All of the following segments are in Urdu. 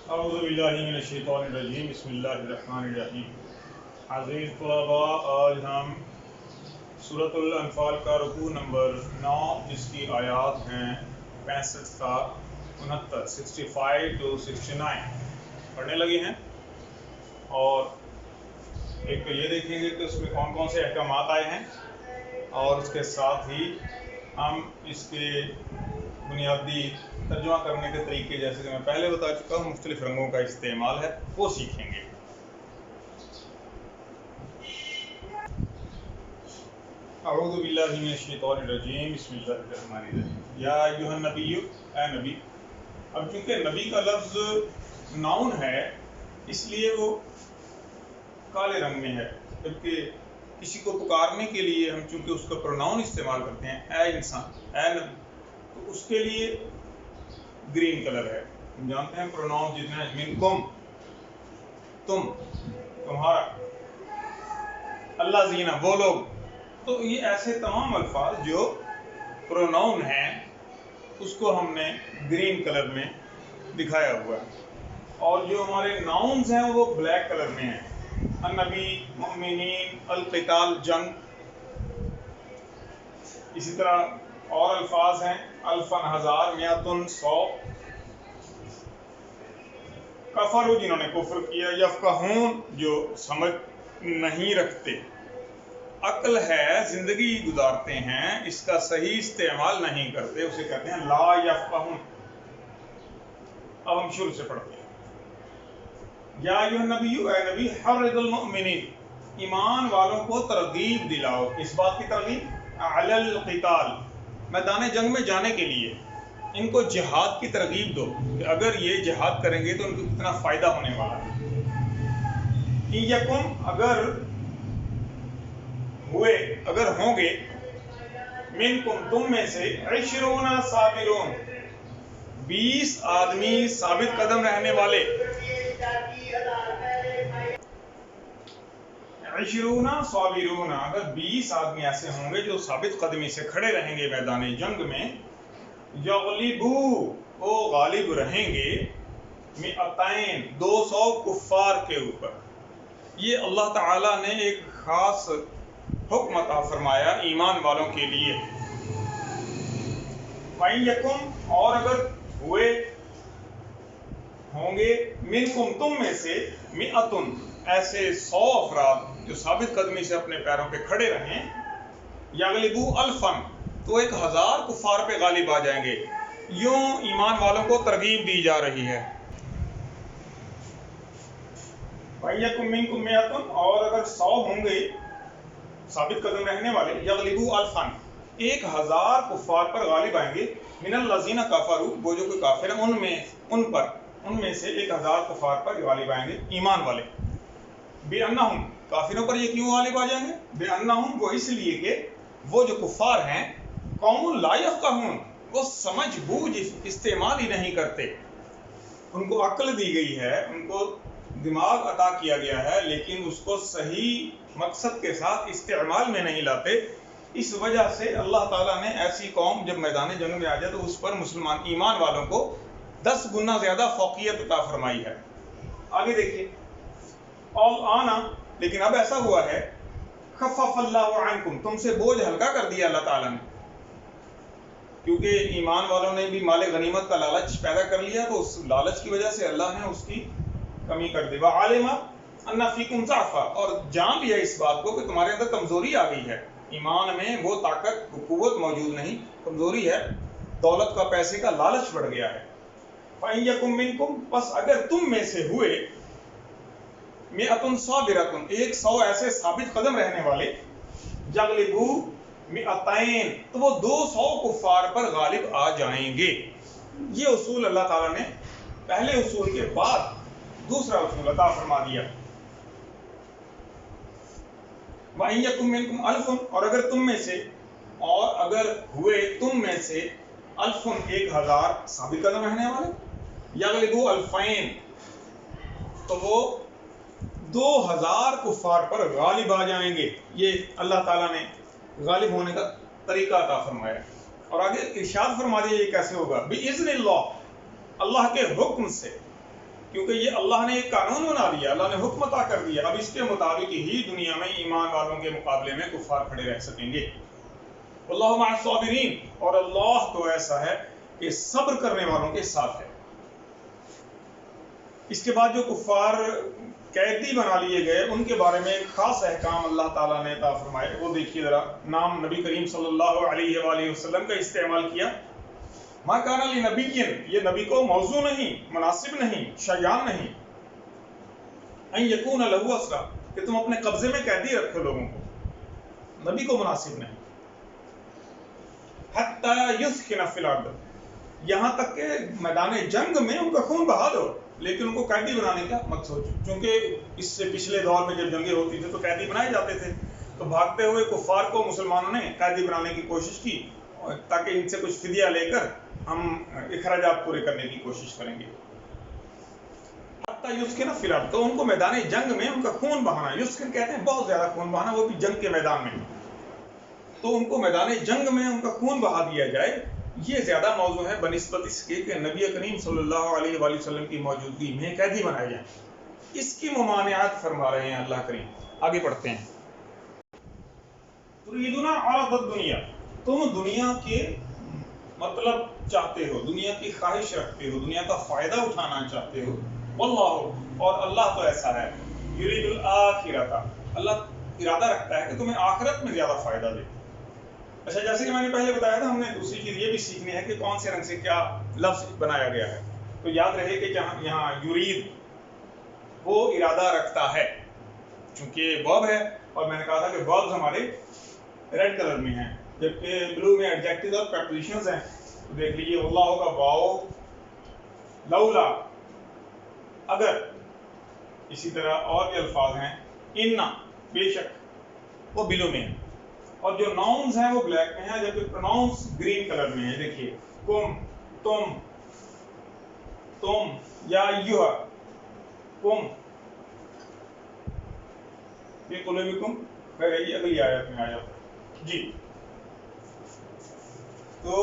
اعوذ باللہ من الشیطان الرجیم بسم اللہ الرحمن الرحیم۔ عزیز طلباء، آج ہم سورۃ الانفال کا رکوع نمبر 9 جس کی آیات ہیں 65 تا 69 65 to 69 پڑھنے لگے ہیں، اور ایک تو یہ دیکھیں گے کہ اس میں کون کون سے احکامات آئے ہیں، اور اس کے ساتھ ہی ہم اس کے بنیادی ترجمہ کرنے کے طریقے، جیسے کہ میں پہلے بتا چکا ہوں، مختلف رنگوں کا استعمال ہے، وہ سیکھیں گے۔ اعوذ باللہ من الشیطان الرجیم بسم اللہ الرحمن الرحیم۔ یا ایھا النبی، اے نبی۔ اب چونکہ نبی کا لفظ ناؤن ہے اس لیے وہ کالے رنگ میں ہے، جبکہ کسی کو پکارنے کے لیے ہم چونکہ اس کا پروناؤن استعمال کرتے ہیں، اے انسان، اے نبی، تو اس کے لیے گرین کلر ہے۔ ہم جانتے ہیں پروناؤن جتنے ہیں، منکم تم، تمہارا، اللہ زینہ وہ لوگ، تو یہ ایسے تمام الفاظ جو پروناؤن ہیں اس کو ہم نے گرین کلر میں دکھایا ہوا ہے، اور جو ہمارے ناؤنز ہیں وہ بلیک کلر میں ہیں، النبی، مؤمنین، القتال جنگ۔ اسی طرح اور الفاظ ہیں، الفن ہزار، میاتن سو، کفروا جنہوں نے کفر کیا، یفقہون جو سمجھ نہیں رکھتے، عقل ہے زندگی گزارتے ہیں اس کا صحیح استعمال نہیں کرتے، اسے کہتے ہیں لا یفقہون۔ اب ہم شروع سے پڑھتے ہیں۔ یا ایھا النبی، اے نبی، حرض المؤمنین، ایمان والوں کو ترغیب دلاؤ، اس بات کی ترغیب، علی القتال، میدان جنگ میں جانے کے لیے، ان کو جہاد کی ترغیب دو کہ اگر یہ جہاد کریں گے تو ان کو کتنا فائدہ ہونے والا ہے۔ ان یکم، اگر ہوئے، اگر ہوں گے، منکم تم میں سے، عشرون صابرون، 20 آدمی ثابت قدم رہنے والے، عشرون صابرون، اگر 20 آدمی ایسے ہوں گے جو ثابت قدمی سے کھڑے رہیں گے میدان جنگ میں، یغلبو، وہ غالب رہیں گے، مئتین، 200 کفار کے اوپر۔ یہ اللہ تعالیٰ نے ایک خاص حکم عطا فرمایا ایمان والوں کے لیے۔ وَإِن یکم، اور اگر ہوئے ہوں گے، منکم تم میں سے، مئتن، ایسے 100 افراد جو ثابت قدمی سے اپنے پیروں پہ کھڑے رہیں، یغلبو الفن، تو 1000 کفار پہ غالب آ جائیں گے۔ یوں ایمان والوں کو ترغیب دی جا رہی ہے۔ وَإِن یکم منکم مئتن، اور اگر 100 ہوں گے ثابت قدم رہنے والے، یغلبو الفن، 1000 کفار پر غالب آئیں گے، من الذین کفروا، وہ جو کوئی کافر ہیں ان میں سے 1000 کفار پر غالب آئیں گے ایمان والے۔ بِأَنَّهُمْ، کافروں پر یہ کیوں غالب آ جائیں گے؟ بِأَنَّهُمْ، وہ اس لیے کہ وہ جو کفار ہیں، قوم لا یفقہون، وہ سمجھ بوجھ استعمال ہی نہیں کرتے، ان کو عقل دی گئی ہے، ان کو دماغ عطا کیا گیا ہے، لیکن اس کو صحیح مقصد کے ساتھ استعمال میں نہیں لاتے۔ اس وجہ سے اللہ تعالیٰ نے ایسی قوم جب میدان جنگ میں آ جائے تو اس پر مسلمان ایمان والوں کو 10 گنا زیادہ فوقیت عطا فرمائی ہے۔ آگے دیکھیے، اور آنا، لیکن اب ایسا ہوا ہے، خفف اللہ عنکم، تم سے بوجھ ہلکا کر دیا اللہ تعالیٰ نے، کیونکہ ایمان والوں نے بھی مال غنیمت کا لالچ پیدا کر لیا، تو اس لالچ کی وجہ سے اللہ نے اس کی کمی کر دی۔ وعلم ان فیکم ضعفا، اور جان لیا اس بات کو کہ تمہارے اندر کمزوری آ گئی ہے، ایمان میں وہ طاقت، وہ قوت موجود نہیں، کمزوری ہے، دولت کا، پیسے کا لالچ بڑھ گیا ہے۔ فَإِن یکم منکم، پس اگر تم میں سے ہوئے، مئتن صابرۃ، 100 ایسے ثابت قدم رہنے والے، یغلبو مئتین، تو وہ 200 کفار پر غالب آ جائیں گے۔ یہ اصول اللہ تعالیٰ نے پہلے اصول کے بعد دوسرا اصول عطا فرما دیا۔ وَإِن یکم منکم الف، اور اگر تم میں سے، اور اگر ہوئے تم میں سے، الف، 1000 ثابت قدم رہنے والے، یغلبو الفین، تو وہ 2000 کفار پر غالب آ جائیں گے۔ یہ اللہ تعالیٰ نے غالب ہونے کا طریقہ عطا فرمایا، اور آگے ارشاد فرما دیا یہ کیسے ہوگا، بِإِذْنِ اللَّهِ، اللہ کے حکم سے، کیونکہ یہ اللہ نے ایک قانون بنا دیا، اللہ نے حکم عطا کر دیا، اب اس کے مطابق ہی دنیا میں ایمان والوں کے مقابلے میں کفار کھڑے رہ سکیں گے۔ اللہ مع الصابرین، اور اللہ تو ایسا ہے کہ صبر کرنے والوں کے ساتھ ہے۔ اس کے بعد جو کفار قیدی بنا لیے گئے ان کے بارے میں ایک خاص احکام اللہ تعالیٰ نے عطا فرمائے، وہ دیکھیے ذرا۔ نام نبی کریم صلی اللہ علیہ وآلہ وسلم کا استعمال کیا۔ ما کان لنبی، یہ نبی کو موضوع نہیں، مناسب نہیں، شایان نہیں، ان یکون لہ اسرا، کہ تم اپنے قبضے میں قیدی رکھو لوگوں کو، نبی کو مناسب نہیں۔ حتی یثخن فی الارض، یہاں تک کہ میدان جنگ میں ان کا خون بہا دو، لیکن ان کو قیدی بنانے کا مت سوچو، چونکہ اس سے پچھلے دور میں جب جنگیں ہوتی تھیں تو قیدی بنائے جاتے تھے، تو بھاگتے ہوئے کفار کو مسلمانوں نے قیدی بنانے کی کوشش کی تاکہ ان سے کچھ فدیہ لے کر ہم اخراجات پورے کرنے کی کوشش کریں گے۔ حتی یسکن فی الارض، تو ان کو میدان جنگ میں ان کا خون بہانا، یسکن کہتے ہیں بہت زیادہ خون بہانا، وہ بھی جنگ کے میدان میں، تو ان کو میدان جنگ میں ان کا خون بہا دیا جائے، یہ زیادہ موضوع ہے بنسبت اس کے کہ نبی کریم صلی اللہ علیہ وآلہ وسلم کی موجودگی میں قیدی بنائے جائیں۔ اس کی ممانعت فرما رہے ہیں اللہ کریم۔ آگے پڑھتے ہیں۔ تريدون عرض الدنیا، تم دنیا کے مطلب چاہتے ہو، دنیا کی خواہش رکھتے ہو، دنیا کا فائدہ اٹھانا چاہتے ہو، واللہ، اور اللہ تو ایسا ہے، یرید الآخرۃ، اللہ ارادہ رکھتا ہے کہ تمہیں آخرت میں زیادہ فائدہ دے۔ اچھا، جیسے کہ میں نے پہلے بتایا تھا، ہم نے دوسری چیز یہ بھی سیکھنی ہے کہ کون سے رنگ سے کیا لفظ بنایا گیا ہے، تو یاد رہے کہ یہاں یرید وہ ارادہ رکھتا ہے، چونکہ ورب ہے، اور میں نے کہا تھا کہ وربز ہمارے ریڈ کلر میں ہیں، جبکہ بلو میں ایڈجیکٹیوز اور پریپوزیشنز ہیں، تو دیکھ لیجیے واللہ کا واو، لولا، اگر، اسی طرح اور بھی الفاظ ہیں، انا، بے شک، وہ بلو میں ہیں، اور جو ناؤنز ہیں وہ بلیک میں ہیں، جبکہ پروناؤنس گرین کلر میں ہیں۔ دیکھیے کم، تم، یا ایھا، کم فی قلوبکم، خیر یہ اگلی آیت میں آیا جی۔ تو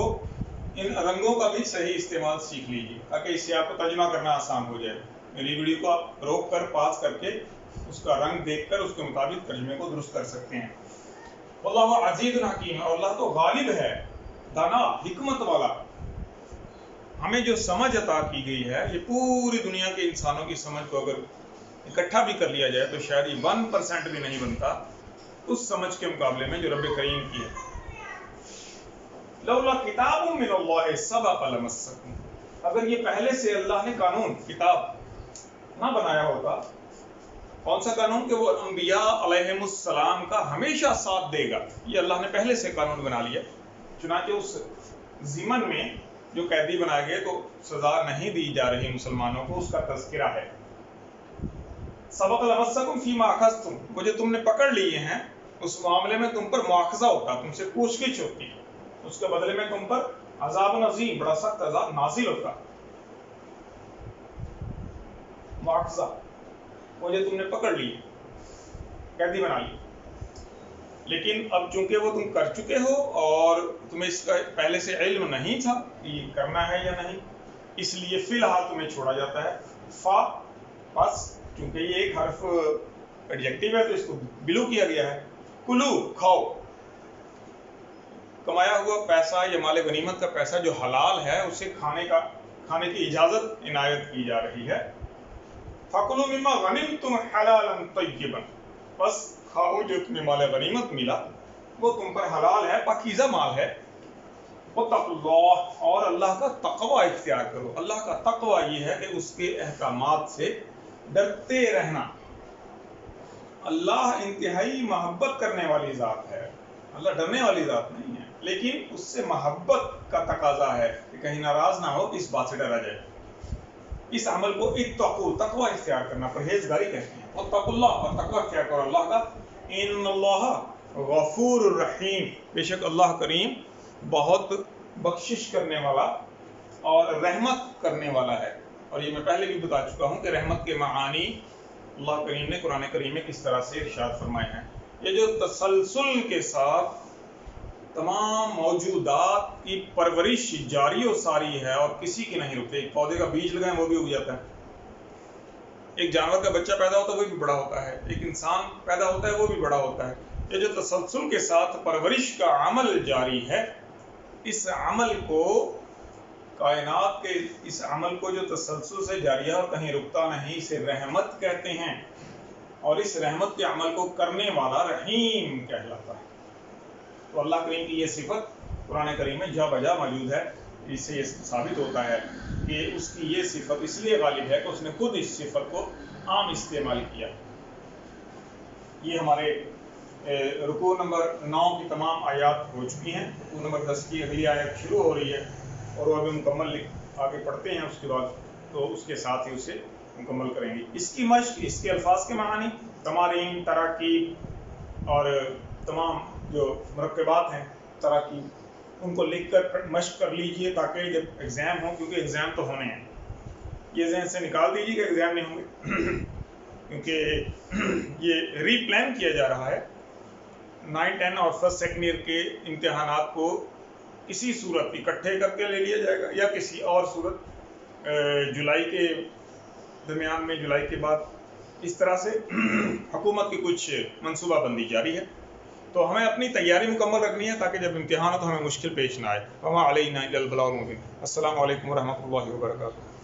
ان رنگوں کا بھی صحیح استعمال سیکھ لیجیے تاکہ اس سے آپ کو ترجمہ کرنا آسان ہو جائے۔ میری ویڈیو کو آپ روک کر پاس کر کے اس کا رنگ دیکھ کر اس کے مطابق ترجمے کو درست کر سکتے ہیں۔ واللہ عزیز حکیم، اور اللہ تو غالب ہے، دانا، حکمت والا۔ ہمیں جو سمجھ عطا کی گئی ہے، یہ پوری دنیا کے انسانوں کی سمجھ کو اگر اکٹھا بھی کر لیا جائے تو شاید یہ 1% بھی نہیں بنتا اس سمجھ کے مقابلے میں جو رب کریم کی ہے۔ لولا کتاب من اللہ سبق لمسکم، اگر یہ پہلے سے اللہ نے قانون، کتاب نہ بنایا ہوتا، کون سا قانون؟ کہ وہ انبیاء علیہم السلام کا ہمیشہ ساتھ دے گا، یہ اللہ نے پہلے سے قانون بنا لیا۔ چنانچہ اس ضمن میں جو قیدی بنائے گئے تو سزا نہیں دی جا رہی مسلمانوں کو، اس کا تذکرہ ہے۔ سبق لمسکم فیما اخذتم، وہ جو تم نے پکڑ لیے ہیں اس معاملے میں تم پر مواخذہ ہوتا، تم سے پوچھ گچھ ہوتی، اس کے بدلے میں تم پر عذاب عظیم، بڑا سخت عذاب نازل ہوتا، مواخذہ، وہ جو تم نے پکڑ لی، قیدی بنا لی۔ لیکن اب چونکہ وہ تم کر چکے ہو اور تمہیں اس کا پہلے سے علم نہیں تھا کہ یہ کرنا ہے یا نہیں، اس لیے فی الحال تمہیں چھوڑا جاتا ہے۔ فا، بس چونکہ یہ ایک حرف ایڈجیکٹیو ہے تو اس کو بلو کیا گیا ہے۔ کلو، کھاؤ، کمایا ہوا پیسہ یا مال غنیمت کا پیسہ جو حلال ہے اسے کھانے کی اجازت عنایت کی جا رہی ہے۔ فَكُلُوا مِمَّا غَنِمْتُمْ حَلَالًا طَيِّبًا، بس کھاؤ جو تمہیں مال غنیمت ملا وہ تم پر حلال ہے، پاکیزہ مال ہے۔ وَاتَّقُوا اللَّهَ، اور اللہ کا تقوی اختیار کرو۔ اللہ کا تقوی یہ ہے کہ اس کے احکامات سے ڈرتے رہنا۔ اللہ انتہائی محبت کرنے والی ذات ہے، اللہ ڈرنے والی ذات نہیں ہے، لیکن اس سے محبت کا تقاضا ہے کہ کہیں ناراض نہ ہو کہ اس بات سے ڈرا جائے۔ اس عمل کو اتقوا، تقوی اختیار کرنا، پرہیزگاری کہتے ہیں۔ واتقوا اللہ، اور تقوی اختیار کرو اللہ کا۔ ان اللہ غفور الرحیم، بے شک اللہ کریم بہت بخشش کرنے والا اور رحمت کرنے والا ہے۔ اور یہ میں پہلے بھی بتا چکا ہوں کہ رحمت کے معانی اللہ کریم نے قرآن کریم میں کس طرح سے ارشاد فرمائے ہیں۔ یہ جو تسلسل کے ساتھ تمام موجودات کی پرورش جاری و ساری ہے اور کسی کی نہیں رکتے، ایک پودے کا بیج لگائیں وہ بھی اگ جاتا ہے، ایک جانور کا بچہ پیدا ہوتا ہے وہ بھی بڑا ہوتا ہے، ایک انسان پیدا ہوتا ہے وہ بھی بڑا ہوتا ہے۔ یہ جو تسلسل کے ساتھ پرورش کا عمل جاری ہے، اس عمل کو کائنات کے اس عمل کو جو تسلسل سے جاری ہے اور کہیں رکتا نہیں، اسے رحمت کہتے ہیں، اور اس رحمت کے عمل کو کرنے والا رحیم کہلاتا ہے۔ تو اللہ کریم کی یہ صفت قرآن کریم میں جا بجا موجود ہے۔ اس سے یہ ثابت ہوتا ہے کہ اس کی یہ صفت اس لیے غالب ہے کہ اس نے خود اس صفت کو عام استعمال کیا۔ یہ ہمارے رکوع نمبر 9 کی تمام آیات ہو چکی ہیں۔ رکوع نمبر 10 کی اگلی آیت شروع ہو رہی ہے اور وہ ابھی مکمل آگے پڑھتے ہیں، اس کے بعد تو اس کے ساتھ ہی اسے مکمل کریں گے۔ اس کی مشق، اس کے الفاظ کے معانی، تمارین، تراکیب اور تمام جو مرکبات ہیں تراکیب، ان کو لکھ کر مشق کر لیجئے تاکہ جب ایگزام ہو، کیونکہ ایگزام تو ہونے ہیں، یہ ذہن سے نکال دیجیے کہ ایگزام نہیں ہوں گے کیونکہ یہ ری پلان کیا جا رہا ہے۔ 9، 10 اور فرسٹ سیکنڈ ایئر کے امتحانات کو کسی صورت اکٹھے کر کے لے لیا جائے گا یا کسی اور صورت جولائی کے درمیان میں، جولائی کے بعد، اس طرح سے حکومت کی کچھ منصوبہ بندی جاری ہے۔ تو ہمیں اپنی تیاری مکمل رکھنی ہے تاکہ جب امتحان ہو تو ہمیں مشکل پیش نہ آئے۔ وما علینا الا البلاغ المبین۔ السلام علیکم ورحمۃ اللہ وبرکاتہ۔